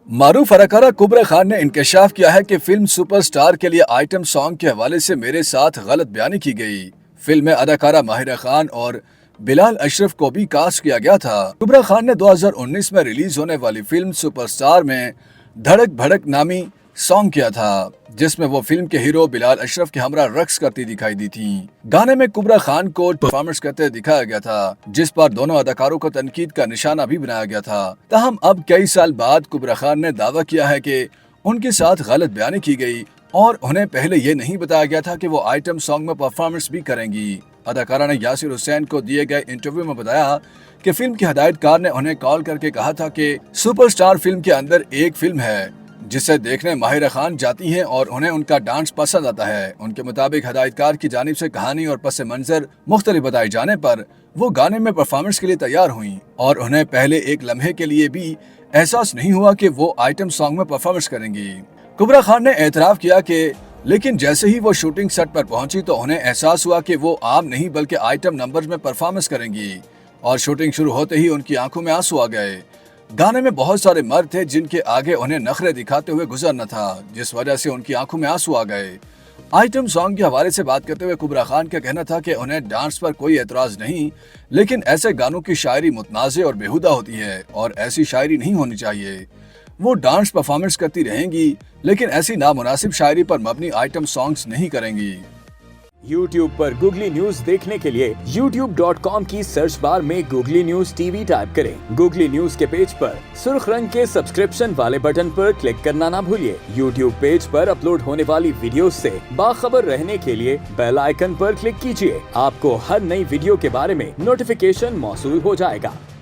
मारूफ अदाकारा कुबरा खान ने इंकशाफ किया है कि फिल्म सुपरस्टार के लिए आइटम सॉन्ग के हवाले से मेरे साथ गलत बयानी की गई। फिल्म में अदाकारा माहिरा खान और बिलाल अशरफ को भी कास्ट किया गया था। कुबरा खान ने 2019 में रिलीज होने वाली फिल्म सुपरस्टार में धड़क भड़क नामी सॉन्ग किया था, जिसमें वो फिल्म के हीरो बिलाल अशरफ के हमरा रक्स करती दिखाई दी थी। गाने में कुबरा खान को परफॉर्मेंस करते दिखाया गया था, जिस पर दोनों अदाकारों को तनकीद का निशाना भी बनाया गया था। ताहम अब कई साल बाद कुबरा खान ने दावा किया है कि उनके साथ गलत बयानी की गई और उन्हें पहले ये नहीं बताया गया था कि वो आइटम सॉन्ग में परफॉर्मेंस भी करेंगी। अदाकारा ने यासिर हुसैन को दिए गए इंटरव्यू में बताया कि फिल्म के हिदायतकार ने उन्हें कॉल करके कहा था कि सुपरस्टार फिल्म के अंदर एक फिल्म है जिसे देखने माहिरा खान जाती हैं और उन्हें उनका डांस पसंद आता है। उनके मुताबिक हिदायतकार की जानिब से कहानी और पस मंजर मुख्तलिफ बताए जाने पर वो गाने में परफॉर्मेंस के लिए तैयार हुई और उन्हें पहले एक लम्हे के लिए भी एहसास नहीं हुआ कि वो आइटम सॉन्ग में परफॉर्मेंस करेंगी। कुबरा खान ने एतराफ किया कि लेकिन जैसे ही वो शूटिंग सेट पर पहुंची तो उन्हें एहसास हुआ कि वो आम नहीं बल्कि आइटम नंबर्स में परफॉर्मेंस करेंगी और शूटिंग शुरू होते ही उनकी आंखों में आंसू आ गए। गाने में बहुत सारे मर्द थे जिनके आगे उन्हें नखरे दिखाते हुए गुजरना था, जिस वजह से उनकी आंखों में आंसू आ गए। आइटम सॉन्ग के हवाले से बात करते हुए कुबरा खान का कहना था कि उन्हें डांस पर कोई एतराज नहीं, लेकिन ऐसे गानों की शायरी मुतनाज़े और बेहुदा होती है और ऐसी शायरी नहीं होनी चाहिए। वो डांस परफॉर्मेंस करती रहेंगी, लेकिन ऐसी नामुनासिब शायरी पर मबनी आइटम सॉन्ग्स नहीं करेंगी। YouTube पर गूगली न्यूज देखने के लिए youtube.com की सर्च बार में गूगली न्यूज टीवी टाइप करें। गूगली न्यूज के पेज पर सुर्ख रंग के सब्सक्रिप्शन वाले बटन पर क्लिक करना ना भूलिए। YouTube पेज पर अपलोड होने वाली वीडियोस से बाखबर रहने के लिए बेल आइकन पर क्लिक कीजिए। आपको हर नई वीडियो के बारे में नोटिफिकेशन मौसूल हो जाएगा।